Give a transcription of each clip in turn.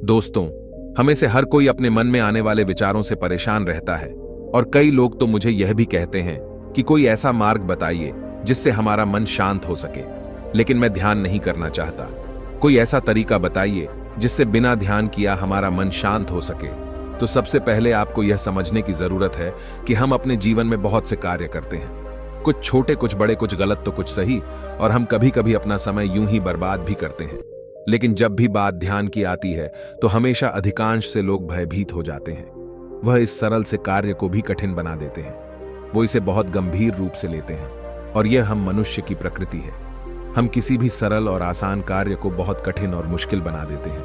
दोस्तों, हमें से हर कोई अपने मन में आने वाले विचारों से परेशान रहता है और कई लोग तो मुझे यह भी कहते हैं कि कोई ऐसा मार्ग बताइए जिससे हमारा मन शांत हो सके। लेकिन मैं ध्यान नहीं करना चाहता। कोई ऐसा तरीका बताइए जिससे बिना ध्यान किया हमारा मन शांत हो सके। तो सबसे पहले आपको यह समझने की जरूरत है कि हम अपने जीवन में बहुत से कार्य करते हैं, कुछ छोटे, कुछ बड़े, कुछ गलत तो कुछ सही, और हम कभी कभी अपना समय यूं ही बर्बाद भी करते हैं। लेकिन जब भी बात ध्यान की आती है तो हमेशा अधिकांश से लोग भयभीत हो जाते हैं। वह इस सरल से कार्य को भी कठिन बना देते हैं। वो इसे बहुत गंभीर रूप से लेते हैं और यह हम मनुष्य की प्रकृति है। हम किसी भी सरल और आसान कार्य को बहुत कठिन और मुश्किल बना देते हैं,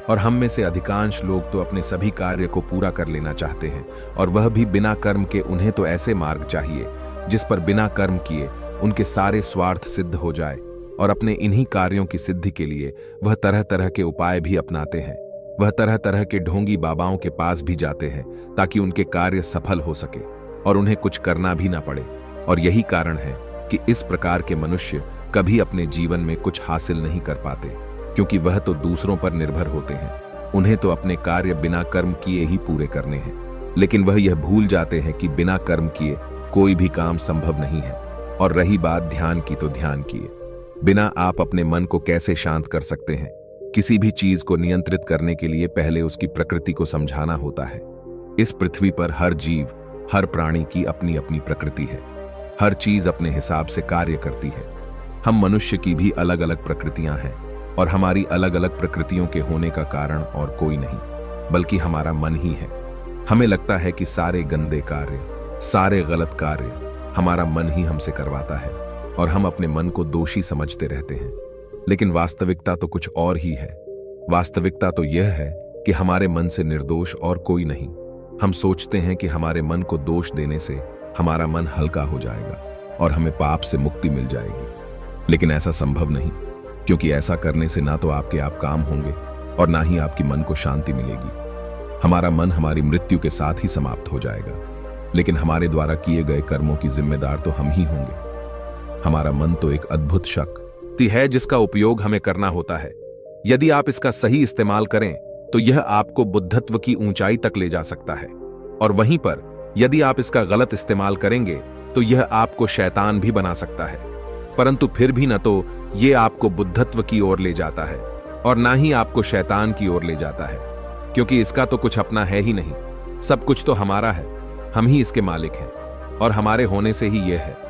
और हम में से अधिकांश लोग तो अपने सभी कार्य को पूरा कर लेना चाहते हैं, और वह भी बिना कर्म के। उन्हें तो ऐसे मार्ग चाहिए जिस पर बिना कर्म किए उनके सारे स्वार्थ सिद्ध हो जाए, और अपने इन्हीं कार्यों की सिद्धि के लिए वह तरह तरह के उपाय भी अपनाते हैं। वह तरह तरह के ढोंगी बाबाओं के पास भी जाते हैं ताकि उनके कार्य सफल हो सके और उन्हें कुछ करना भी ना पड़े। और यही कारण है कि इस प्रकार के मनुष्य कभी अपने जीवन में कुछ हासिल नहीं कर पाते, क्योंकि वह तो दूसरों पर निर्भर होते हैं। उन्हें तो अपने कार्य बिना कर्म किए ही पूरे करने हैं, लेकिन वह यह भूल जाते हैं कि बिना कर्म किए कोई भी काम संभव नहीं है। और रही बात ध्यान की, तो ध्यान किए बिना आप अपने मन को कैसे शांत कर सकते हैं? किसी भी चीज को नियंत्रित करने के लिए पहले उसकी प्रकृति को समझाना होता है। इस पृथ्वी पर हर जीव, हर प्राणी की अपनी अपनी प्रकृति है। हर चीज अपने हिसाब से कार्य करती है। हम मनुष्य की भी अलग अलग प्रकृतियां हैं, और हमारी अलग अलग प्रकृतियों के होने का कारण और कोई नहीं बल्कि हमारा मन ही है। हमें लगता है कि सारे गंदे कार्य, सारे गलत कार्य हमारा मन ही हमसे करवाता है, और हम अपने मन को दोषी समझते रहते हैं। लेकिन वास्तविकता तो कुछ और ही है। वास्तविकता तो यह है कि हमारे मन से निर्दोष और कोई नहीं। हम सोचते हैं कि हमारे मन को दोष देने से हमारा मन हल्का हो जाएगा और हमें पाप से मुक्ति मिल जाएगी, लेकिन ऐसा संभव नहीं, क्योंकि ऐसा करने से ना तो आपके आप काम होंगे और ना ही आपकी मन को शांति मिलेगी। हमारा मन हमारी मृत्यु के साथ ही समाप्त हो जाएगा, लेकिन हमारे द्वारा किए गए कर्मों की जिम्मेदार तो हम ही होंगे। हमारा मन तो एक अद्भुत शक्ति है जिसका उपयोग हमें करना होता है। यदि आप इसका सही इस्तेमाल करें तो यह आपको बुद्धत्व की ऊंचाई तक ले जा सकता है, और वहीं पर यदि आप इसका गलत इस्तेमाल करेंगे तो यह आपको शैतान भी बना सकता है। परंतु फिर भी न तो ये आपको बुद्धत्व की ओर ले जाता है और ना ही आपको शैतान की ओर ले जाता है, क्योंकि इसका तो कुछ अपना है ही नहीं। सब कुछ तो हमारा है, हम ही इसके मालिक हैं, और हमारे होने से ही यह है।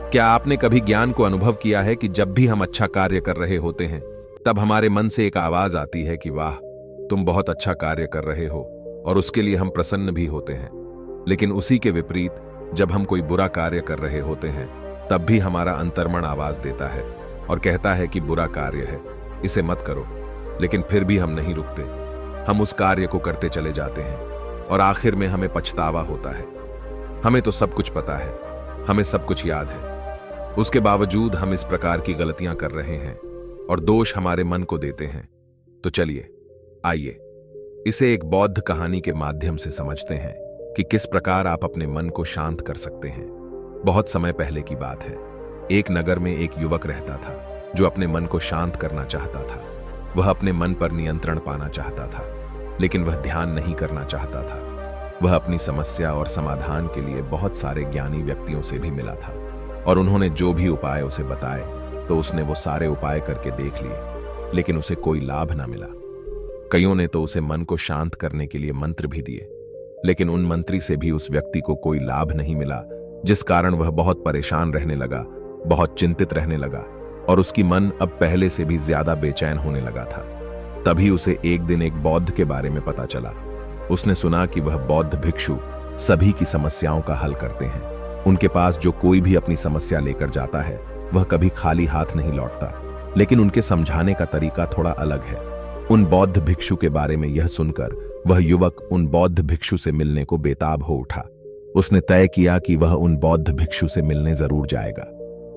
क्या आपने कभी ज्ञान को अनुभव किया है कि जब भी हम अच्छा कार्य कर रहे होते हैं तब हमारे मन से एक आवाज आती है कि वाह, तुम बहुत अच्छा कार्य कर रहे हो, और उसके लिए हम प्रसन्न भी होते हैं। लेकिन उसी के विपरीत जब हम कोई बुरा कार्य कर रहे होते हैं तब भी हमारा अंतर्मन आवाज देता है और कहता है कि बुरा कार्य है, इसे मत करो। लेकिन फिर भी हम नहीं रुकते। हम उस कार्य को करते चले जाते हैं और आखिर में हमें पछतावा होता है। हमें तो सब कुछ पता है, हमें सब कुछ याद है, उसके बावजूद हम इस प्रकार की गलतियां कर रहे हैं और दोष हमारे मन को देते हैं। तो चलिए, आइए इसे एक बौद्ध कहानी के माध्यम से समझते हैं कि किस प्रकार आप अपने मन को शांत कर सकते हैं। बहुत समय पहले की बात है। एक नगर में एक युवक रहता था जो अपने मन को शांत करना चाहता था। वह अपने मन पर नियंत्रण पाना चाहता था, लेकिन वह ध्यान नहीं करना चाहता था। वह अपनी समस्या और समाधान के लिए बहुत सारे ज्ञानी व्यक्तियों से भी मिला था, और उन्होंने जो भी उपाय उसे बताए तो उसने वो सारे उपाय करके देख लिए, लेकिन उसे कोई लाभ ना मिला। कईयों ने तो उसे मन को शांत करने के लिए मंत्र भी दिए, लेकिन उन मंत्री से भी उस व्यक्ति को कोई लाभ नहीं मिला, जिस कारण वह बहुत परेशान रहने लगा, बहुत चिंतित रहने लगा, और उसकी मन अब पहले से भी ज्यादा बेचैन होने लगा था। तभी उसे एक दिन एक बौद्ध के बारे में पता चला। उसने सुना कि वह बौद्ध भिक्षु सभी की समस्याओं का हल करते हैं। उनके पास जो कोई भी अपनी समस्या लेकर जाता है वह कभी खाली हाथ नहीं लौटता, लेकिन उनके समझाने का तरीका थोड़ा अलग है। उन बौद्ध भिक्षु के बारे में यह सुनकर वह युवक उन बौद्ध भिक्षु से मिलने को बेताब हो उठा। उसने तय किया कि वह उन बौद्ध भिक्षु से मिलने जरूर जाएगा।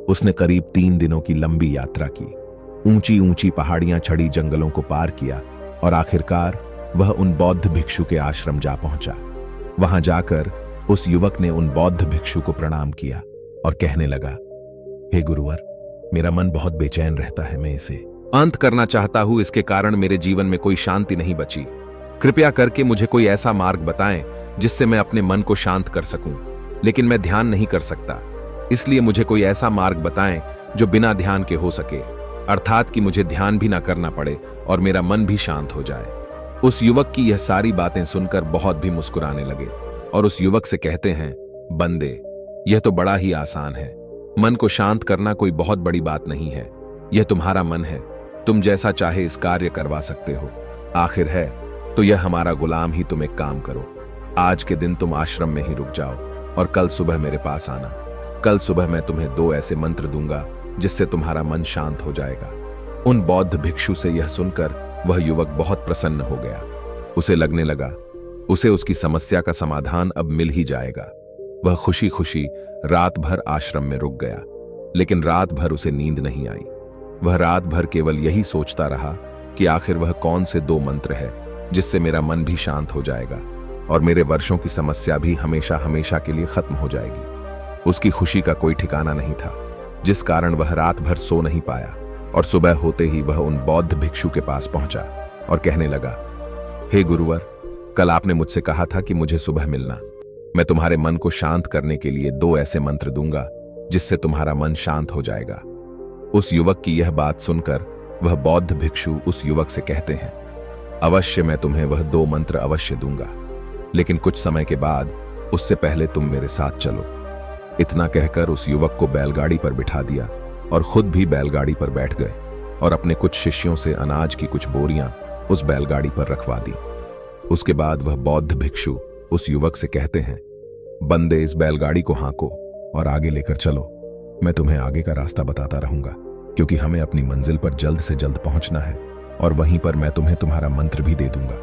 उसने करीब 3 दिनों की लंबी यात्रा की, ऊंची ऊंची पहाड़ियां चढ़ी, जंगलों को पार किया, और आखिरकार वह उन बौद्ध भिक्षु के आश्रम जा पहुंचा। वहां जाकर उस युवक ने उन बौद्ध भिक्षु को प्रणाम किया और कहने लगा, हे गुरुवर, मेरा मन बहुत बेचैन रहता है, मैं इसे अंत करना चाहता हूं। इसके कारण मेरे जीवन में कोई शांति नहीं बची। कृपया करके मुझे कोई ऐसा मार्ग बताएं जिससे मैं अपने मन को शांत कर सकूं, लेकिन मैं ध्यान नहीं कर सकता। इसलिए मुझे कोई ऐसा मार्ग बताएं जो बिना ध्यान के हो सके, अर्थात कि मुझे ध्यान भी ना करना पड़े और मेरा मन भी शांत हो जाए। उस युवक की यह सारी बातें सुनकर बहुत भी मुस्कुराने लगे और उस युवक से कहते हैं, बंदे, यह तो बड़ा ही आसान है। मन को शांत करना कोई बहुत बड़ी बात नहीं है। यह तुम्हारा मन है, तुम जैसा चाहे इस कार्य करवा सकते हो। आखिर है तो यह हमारा गुलाम ही। तुम एक काम करो, आज के दिन तुम आश्रम में ही रुक जाओ और कल सुबह मेरे पास आना। कल सुबह मैं तुम्हें 2 ऐसे मंत्र दूंगा जिससे तुम्हारा मन शांत हो जाएगा। उन बौद्ध भिक्षु से यह सुनकर वह युवक बहुत प्रसन्न हो गया। उसे लगने लगा उसे उसकी समस्या का समाधान अब मिल ही जाएगा। वह खुशी खुशी रात भर आश्रम में रुक गया, लेकिन रात भर उसे नींद नहीं आई। वह रात भर केवल यही सोचता रहा कि आखिर वह कौन से 2 मंत्र है जिससे मेरा मन भी शांत हो जाएगा और मेरे वर्षों की समस्या भी हमेशा हमेशा के लिए खत्म हो जाएगी। उसकी खुशी का कोई ठिकाना नहीं था, जिस कारण वह रात भर सो नहीं पाया और सुबह होते ही वह उन बौद्ध भिक्षु के पास पहुंचा और कहने लगा, हे गुरुवर, कल आपने मुझसे कहा था कि मुझे सुबह मिलना। मैं तुम्हारे मन को शांत करने के लिए 2 ऐसे मंत्र दूंगा जिससे तुम्हारा मन शांत हो जाएगा। उस युवक की यह बात सुनकर वह बौद्ध भिक्षु उस युवक से कहते हैं, अवश्य मैं तुम्हें वह 2 मंत्र अवश्य दूंगा, लेकिन कुछ समय के बाद उससे पहले तुम मेरे साथ चलो। इतना कहकर उस युवक को बैलगाड़ी पर बिठा दिया और खुद भी बैलगाड़ी पर बैठ गए और अपने कुछ शिष्यों से अनाज की कुछ बोरियां उस बैलगाड़ी पर रखवा दी। उसके बाद वह बौद्ध भिक्षु उस युवक से कहते हैं, बंदे, इस बैलगाड़ी को हाँको और आगे लेकर चलो। मैं तुम्हें आगे का रास्ता बताता रहूंगा, क्योंकि हमें अपनी मंजिल पर जल्द से जल्द पहुंचना है और वहीं पर मैं तुम्हें तुम्हारा मंत्र भी दे दूंगा।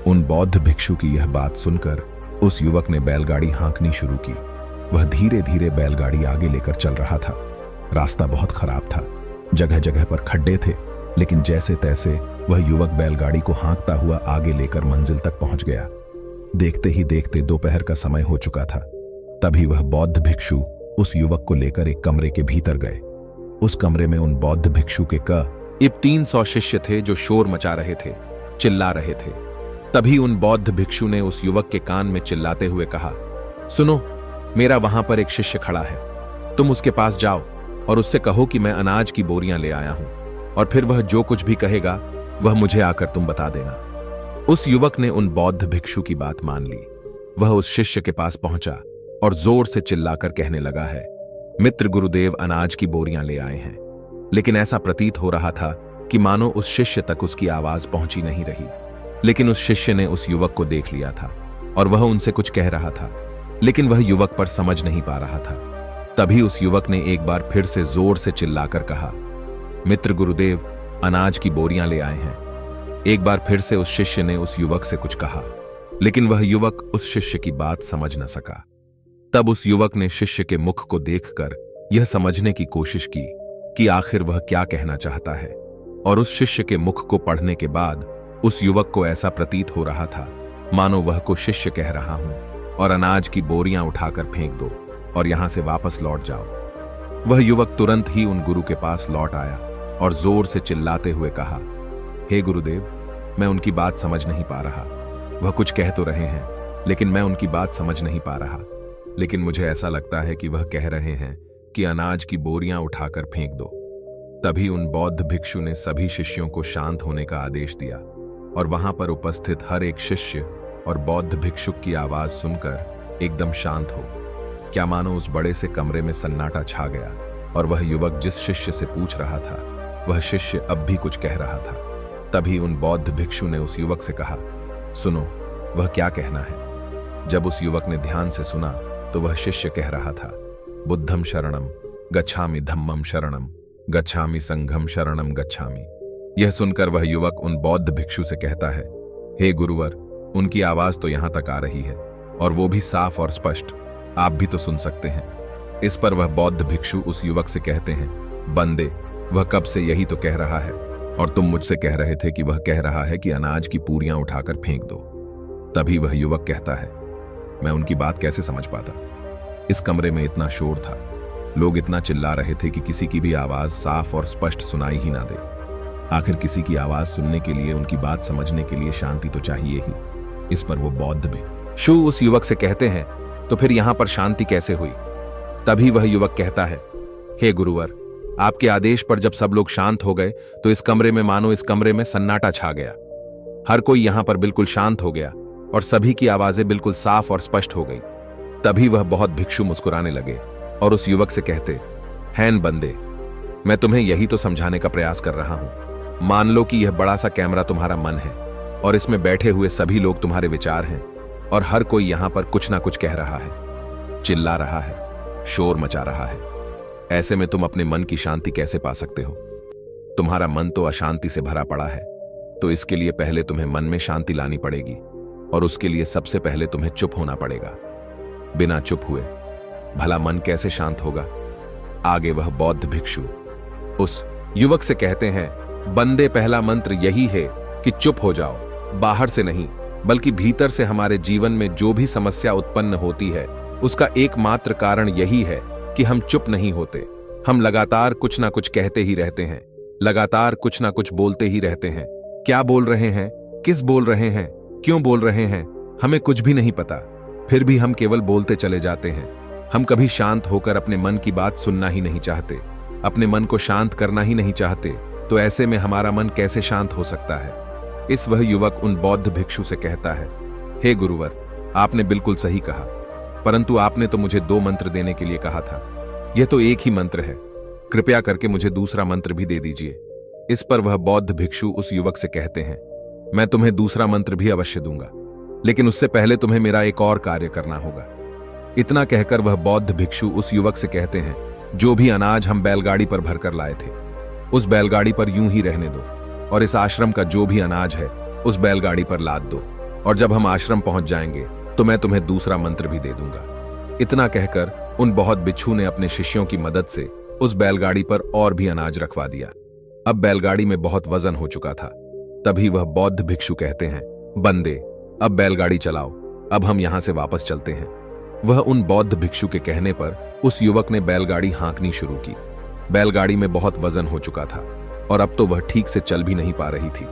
उन बौद्ध भिक्षु की यह बात सुनकर उस युवक ने बैलगाड़ी हाँकनी शुरू की। वह धीरे धीरे बैलगाड़ी आगे लेकर चल रहा था। रास्ता बहुत खराब था, जगह जगह पर खड्डे थे, लेकिन जैसे तैसे वह युवक बैलगाड़ी को हाँकता हुआ आगे लेकर मंजिल तक पहुंच गया। देखते ही देखते दोपहर का समय हो चुका था। तभी वह बौद्ध भिक्षु उस युवक को लेकर एक कमरे के भीतर गए। उस कमरे में उन बौद्ध भिक्षु के करीब 300 शिष्य थे जो शोर मचा रहे थे, चिल्ला रहे थे। तभी उन बौद्ध भिक्षु ने उस युवक के कान में चिल्लाते हुए कहा, सुनो, मेरा वहां पर एक शिष्य खड़ा है। तुम उसके पास जाओ और उससे कहो कि मैं अनाज की बोरियां ले आया हूं, और फिर वह जो कुछ भी कहेगा वह मुझे आकर तुम बता देना। उस युवक ने उन बौद्ध भिक्षु की बात मान ली। वह उस शिष्य के पास पहुंचा और जोर से चिल्लाकर कहने लगा है, मित्र गुरुदेव अनाज की बोरियां ले आए हैं। लेकिन ऐसा प्रतीत हो रहा था कि मानो उस शिष्य तक उसकी आवाज पहुंची नहीं रही। लेकिन उस शिष्य ने उस युवक को देख लिया था और वह उनसे कुछ कह रहा था, लेकिन वह युवक पर समझ नहीं पा रहा था। तभी उस युवक ने एक बार फिर से जोर से चिल्लाकर कहा, मित्र गुरुदेव अनाज की बोरियां ले आए हैं। एक बार फिर से उस शिष्य ने उस युवक से कुछ कहा, लेकिन वह युवक उस शिष्य की बात समझ न सका। तब उस युवक ने शिष्य के मुख को देखकर यह समझने की कोशिश की कि आखिर वह क्या कहना चाहता है, और उस शिष्य के मुख को पढ़ने के बाद उस युवक को ऐसा प्रतीत हो रहा था मानो वह को शिष्य कह रहा हूं और अनाज की बोरियां उठाकर फेंक दो और यहां से वापस लौट जाओ। वह युवक तुरंत ही उन गुरु के पास लौट आया और जोर से चिल्लाते हुए कहा, हे गुरुदेव, मैं उनकी बात समझ नहीं पा रहा। वह कुछ कह तो रहे हैं, लेकिन मैं उनकी बात समझ नहीं पा रहा। लेकिन मुझे ऐसा लगता है कि वह कह रहे हैं कि अनाज की बोरियां उठाकर फेंक दो। तभी उन बौद्ध भिक्षु ने सभी शिष्यों को शांत होने का आदेश दिया और वहां पर उपस्थित हर एक शिष्य और बौद्ध भिक्षुक की आवाज सुनकर एकदम शांत हो। क्या मानो उस बड़े से कमरे में सन्नाटा छा गया और वह युवक जिस शिष्य से पूछ रहा था वह शिष्य अब भी कुछ कह रहा था। तभी उन बौद्ध भिक्षु ने उस युवक से कहा, सुनो, वह क्या कहना है। जब उस युवक ने ध्यान से सुना तो वह शिष्य कह रहा था, बुद्धम शरणम गच्छामि, धम्मम शरणम गच्छामि, संघम शरणम गच्छामि। यह सुनकर वह युवक उन बौद्ध भिक्षु से कहता है, हे गुरुवर, उनकी आवाज तो यहां तक आ रही है और वो भी साफ और स्पष्ट, आप भी तो सुन सकते हैं। इस पर वह बौद्ध भिक्षु उस युवक से कहते हैं, बंदे, वह कब से यही तो कह रहा है और तुम मुझसे कह रहे थे कि वह कह रहा है कि अनाज की पूरियां उठाकर फेंक दो। तभी वह युवक कहता है, मैं उनकी बात कैसे समझ पाता। इस कमरे में इतना शोर था, लोग इतना चिल्ला रहे थे कि किसी की भी आवाज साफ और स्पष्ट सुनाई ही ना दे। आखिर किसी की आवाज सुनने के लिए, उनकी बात समझने के लिए शांति तो चाहिए ही। इस पर वो बौद्ध भिक्षु उस युवक से कहते हैं, तो फिर यहां पर शांति कैसे हुई? तभी वह युवक कहता है, हे गुरुवर, आपके आदेश पर जब सब लोग शांत हो गए तो इस कमरे में मानो इस कमरे में सन्नाटा छा गया। हर कोई यहां पर बिल्कुल शांत हो गया और सभी की आवाजें बिल्कुल साफ और स्पष्ट हो गई। तभी वह बहुत भिक्षु मुस्कुराने लगे और उस युवक से कहते, हैन बंदे, मैं तुम्हें यही तो समझाने का प्रयास कर रहा हूं। मान लो कि यह बड़ा सा कैमरा तुम्हारा मन है और इसमें बैठे हुए सभी लोग तुम्हारे विचार हैं और हर कोई यहां पर कुछ ना कुछ कह रहा है, चिल्ला रहा है, शोर मचा रहा है। ऐसे में तुम अपने मन की शांति कैसे पा सकते हो? तुम्हारा मन तो अशांति से भरा पड़ा है। तो इसके लिए पहले तुम्हें मन में शांति लानी पड़ेगी और उसके लिए सबसे पहले तुम्हें चुप होना पड़ेगा। बिना चुप हुए भला मन कैसे शांत होगा? आगे वह बौद्ध भिक्षु उस युवक से कहते हैं, बंदे, पहला मंत्र यही है कि चुप हो जाओ। बाहर से नहीं बल्कि भीतर से हमारे जीवन में जो भी समस्या उत्पन्न होती है उसका एकमात्र कारण यही है कि हम चुप नहीं होते। हम लगातार कुछ ना कुछ कहते ही रहते हैं, लगातार कुछ ना कुछ बोलते ही रहते हैं। क्या बोल रहे हैं, किस बोल रहे हैं, क्यों बोल रहे हैं, हमें कुछ भी नहीं पता। फिर भी हम केवल बोलते चले जाते हैं। हम कभी शांत होकर अपने मन की बात सुनना ही नहीं चाहते, अपने मन को शांत करना ही नहीं चाहते। तो ऐसे में हमारा मन कैसे शांत हो सकता है? इस वह युवक उन बौद्ध भिक्षु से कहता है, हे गुरुवर, आपने बिल्कुल सही कहा, परंतु आपने तो मुझे 2 मंत्र देने के लिए कहा था। यह तो एक ही मंत्र है, कृपया करके मुझे दूसरा मंत्र भी दे दीजिए। इस पर वह बौद्ध भिक्षु उस युवक से कहते हैं, मैं तुम्हें दूसरा मंत्र भी अवश्य दूंगा, लेकिन उससे पहले तुम्हें मेरा एक और कार्य करना होगा। इतना कहकर वह बौद्ध भिक्षु उस युवक से कहते हैं, जो भी अनाज हम बैलगाड़ी पर भरकर लाए थे उस बैलगाड़ी पर यूं ही रहने दो और इस आश्रम का जो भी अनाज है उस बैलगाड़ी पर लाद दो, और जब हम आश्रम पहुंच जाएंगे तो मैं तुम्हें दूसरा मंत्र भी दे दूंगा। इतना कहकर उन बौद्ध भिक्षु ने अपने शिष्यों की मदद से उस बैलगाड़ी पर और भी अनाज रखवा दिया। अब बैलगाड़ी में बहुत वजन हो चुका था। तभी वह बौद्ध भिक्षु कहते हैं, बंदे, अब बैलगाड़ी चलाओ, अब हम यहां से वापस चलते हैं। वह उन बौद्ध भिक्षु के कहने पर उस युवक ने बैलगाड़ी हाँकनी शुरू की। बैलगाड़ी में बहुत वजन हो चुका था और अब तो वह ठीक से चल भी नहीं पा रही थी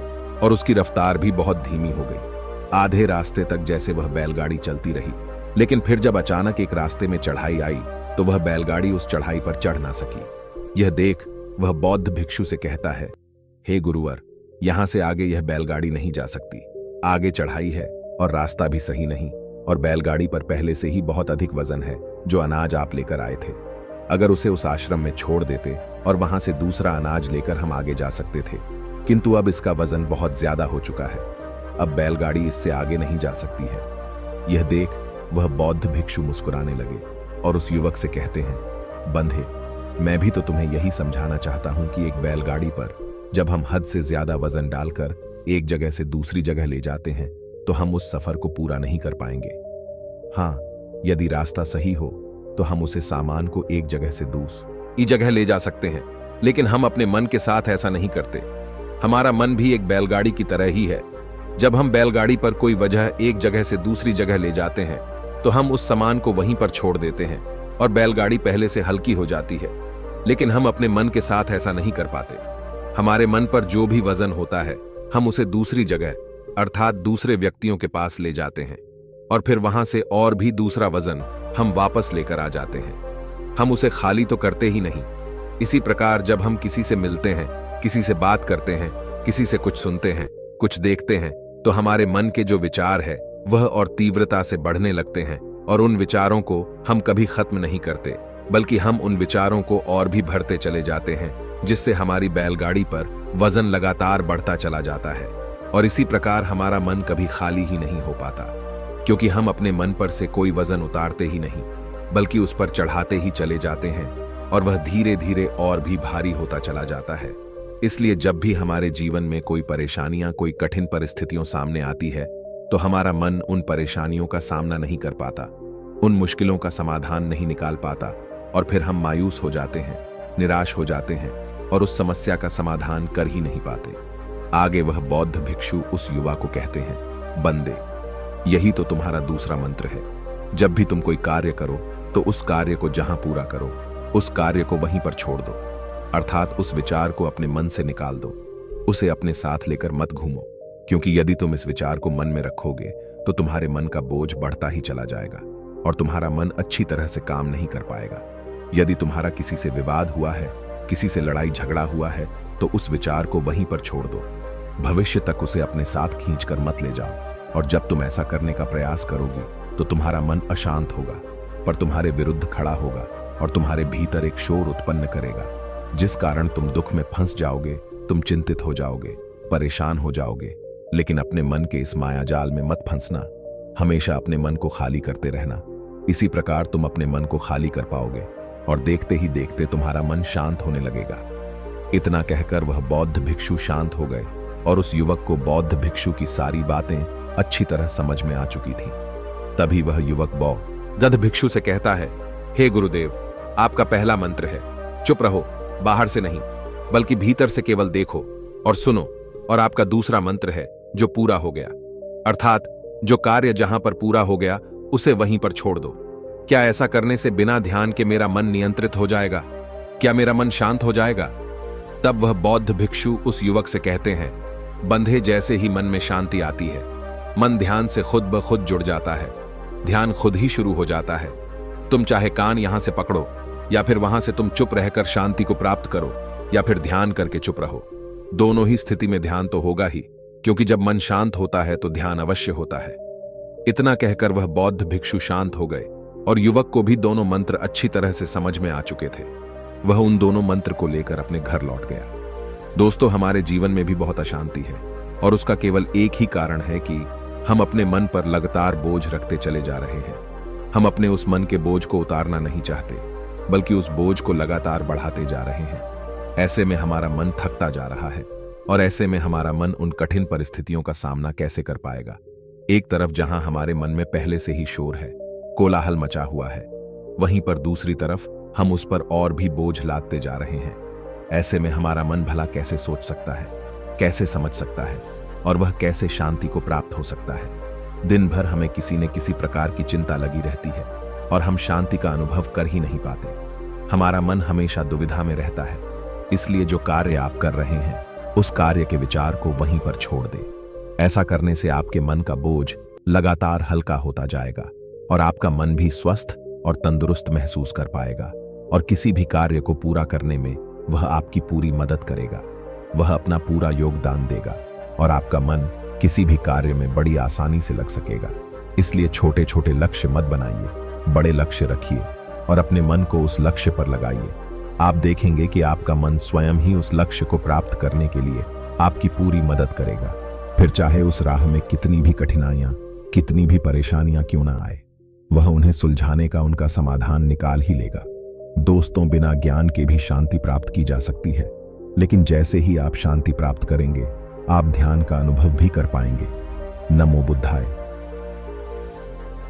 और उसकी रफ्तार भी बहुत धीमी हो गई। आधे रास्ते तक जैसे वह बैलगाड़ी चलती रही, लेकिन फिर जब अचानक एक रास्ते में चढ़ाई आई तो वह बैलगाड़ी उस चढ़ाई पर चढ़ ना सकी। यह देख वह बौद्ध भिक्षु से कहता है, हे गुरुवर, यहां से आगे यह बैलगाड़ी नहीं जा सकती। आगे चढ़ाई है और रास्ता भी सही नहीं, और बैलगाड़ी पर पहले से ही बहुत अधिक वजन है जो अनाज आप लेकर आए थे। अगर उसे उस आश्रम में छोड़ देते और वहां से दूसरा अनाज लेकर हम आगे जा सकते थे, किंतु अब इसका वजन बहुत ज्यादा हो चुका है। अब बैलगाड़ी इससे आगे नहीं जा सकती है। यह देख वह बौद्ध भिक्षु मुस्कुराने लगे और उस युवक से कहते हैं, बंधे, मैं भी तो तुम्हें यही समझाना चाहता हूं कि एक बैलगाड़ी पर जब हम हद से ज्यादा वजन डालकर एक जगह से दूसरी जगह ले जाते हैं तो हम उस सफर को पूरा नहीं कर पाएंगे। हाँ, यदि रास्ता सही हो तो हम उसे सामान को एक जगह से दूसरी जगह ले जा सकते हैं, लेकिन हम अपने मन के साथ ऐसा नहीं करते। हमारा मन भी एक बैलगाड़ी की तरह ही है। जब हम बैलगाड़ी पर कोई वजह एक जगह से दूसरी जगह ले जाते हैं तो हम उस सामान को वहीं पर छोड़ देते हैं और बैलगाड़ी पहले से हल्की हो जाती है, लेकिन हम अपने मन के साथ ऐसा नहीं कर पाते। हमारे मन पर जो भी वजन होता है हम उसे दूसरी जगह अर्थात दूसरे व्यक्तियों के पास ले जाते हैं और फिर वहां से और भी दूसरा वजन हम वापस लेकर आ जाते हैं। हम उसे खाली तो करते ही नहीं। इसी प्रकार जब हम किसी से मिलते हैं, किसी से बात करते हैं, किसी से कुछ सुनते हैं, कुछ देखते हैं, तो हमारे मन के जो विचार है वह और तीव्रता से बढ़ने लगते हैं और उन विचारों को हम कभी खत्म नहीं करते, बल्कि हम उन विचारों को और भी भरते चले जाते हैं, जिससे हमारी बैलगाड़ी पर वजन लगातार बढ़ता चला जाता है। और इसी प्रकार हमारा मन कभी खाली ही नहीं हो पाता, क्योंकि हम अपने मन पर से कोई वजन उतारते ही नहीं, बल्कि उस पर चढ़ाते ही चले जाते हैं और वह धीरे धीरे और भी भारी होता चला जाता है। इसलिए जब भी हमारे जीवन में कोई परेशानियां, कोई कठिन परिस्थितियों सामने आती है तो हमारा मन उन परेशानियों का सामना नहीं कर पाता, उन मुश्किलों का समाधान नहीं निकाल पाता और फिर हम मायूस हो जाते हैं, निराश हो जाते हैं और उस समस्या का समाधान कर ही नहीं पाते। आगे वह बौद्ध भिक्षु उस युवा को कहते हैं, बंदे, यही तो तुम्हारा दूसरा मंत्र है। जब भी तुम कोई कार्य करो तो उस कार्य को जहां पूरा करो, उस कार्य को वहीं पर छोड़ दो, अर्थात उस विचार को अपने मन से निकाल दो। उसे अपने साथ लेकर मत घूमो, क्योंकि यदि तुम इस विचार को मन में रखोगे तो तुम्हारे मन का बोझ बढ़ता ही चला जाएगा और तुम्हारा मन अच्छी तरह से काम नहीं कर पाएगा। यदि तुम्हारा किसी से विवाद हुआ है, किसी से लड़ाई झगड़ा हुआ है, तो उस विचार को वहीं पर छोड़ दो। भविष्य तक उसे अपने साथ खींचकर मत ले जाओ, और जब तुम ऐसा करने का प्रयास करोगे तो तुम्हारा मन अशांत होगा, पर तुम्हारे विरुद्ध खड़ा होगा और तुम्हारे भीतर एक शोर उत्पन्न करेगा, जिस कारण तुम दुख में फंस जाओगे, तुम चिंतित हो जाओगे, परेशान हो जाओगे। लेकिन अपने मन के इस मायाजाल में मत फंसना, हमेशा अपने मन को खाली करते रहना। इसी प्रकार तुम अपने मन को खाली कर पाओगे और देखते ही देखते तुम्हारा मन शांत होने लगेगा। इतना कहकर वह बौद्ध भिक्षु शांत हो गए और उस युवक को बौद्ध भिक्षु की सारी बातें अच्छी तरह समझ में आ चुकी थी। तभी वह युवक बौद्ध भिक्षु से कहता है, हे गुरुदेव, आपका पहला मंत्र है चुप रहो, बाहर से नहीं बल्कि भीतर से केवल देखो और सुनो, और आपका दूसरा मंत्र है जो पूरा हो गया, अर्थात जो कार्य जहां पर पूरा हो गया उसे वहीं पर छोड़ दो। क्या ऐसा करने से बिना ध्यान के मेरा मन नियंत्रित हो जाएगा? क्या मेरा मन शांत हो जाएगा? तब वह बौद्ध भिक्षु उस युवक से कहते हैं, बंधे जैसे ही मन में शांति आती है, मन ध्यान से खुद ब खुद जुड़ जाता है, ध्यान खुद ही शुरू हो जाता है। तुम चाहे कान यहां से पकड़ो या फिर वहां से तुम चुप रहकर शांति को प्राप्त करो या फिर ध्यान करके चुप रहो, दोनों ही स्थिति में ध्यान तो होगा ही, क्योंकि जब मन शांत होता है तो ध्यान अवश्य होता है। इतना कहकर वह बौद्ध भिक्षु शांत हो गए और युवक को भी दोनों मंत्र अच्छी तरह से समझ में आ चुके थे। वह उन दोनों मंत्र को लेकर अपने घर लौट गया। दोस्तों, हमारे जीवन में भी बहुत अशांति है और उसका केवल एक ही कारण है कि हम अपने मन पर लगातार बोझ रखते चले जा रहे हैं। हम अपने उस मन के बोझ को उतारना नहीं चाहते, बल्कि उस बोझ को लगातार बढ़ाते जा रहे हैं। ऐसे में हमारा मन थकता जा रहा है और ऐसे में हमारा मन उन कठिन परिस्थितियों का सामना कैसे कर पाएगा। एक तरफ जहां हमारे मन में पहले से ही शोर है, कोलाहल मचा हुआ है, वहीं पर दूसरी तरफ हम उस पर और भी बोझ लादते जा रहे हैं। ऐसे में हमारा मन भला कैसे सोच सकता है, कैसे समझ सकता है और वह कैसे शांति को प्राप्त हो सकता है। दिन भर हमें किसी न किसी प्रकार की चिंता लगी रहती है और हम शांति का अनुभव कर ही नहीं पाते। हमारा मन हमेशा दुविधा में रहता है। इसलिए जो कार्य आप कर रहे हैं, उस कार्य के विचार को वहीं पर छोड़ दें। ऐसा करने से आपके मन का बोझ लगातार हल्का होता जाएगा और आपका मन भी स्वस्थ और तंदुरुस्त महसूस कर पाएगा और किसी भी कार्य को पूरा करने में वह आपकी पूरी मदद करेगा। वह अपना पूरा योगदान देगा और आपका मन किसी भी कार्य में बड़ी आसानी से लग सकेगा। इसलिए छोटे छोटे लक्ष्य मत बनाइए, बड़े लक्ष्य रखिए और अपने मन को उस लक्ष्य पर लगाइए। आप देखेंगे कि आपका मन स्वयं ही उस लक्ष्य को प्राप्त करने के लिए आपकी पूरी मदद करेगा। फिर चाहे उस राह में कितनी भी कठिनाइयां, कितनी भी परेशानियां क्यों ना आए, वह उन्हें सुलझाने का उनका समाधान निकाल ही लेगा। दोस्तों, बिना ज्ञान के भी शांति प्राप्त की जा सकती है, लेकिन जैसे ही आप शांति प्राप्त करेंगे, आप ध्यान का अनुभव भी कर पाएंगे। नमो बुद्धाय।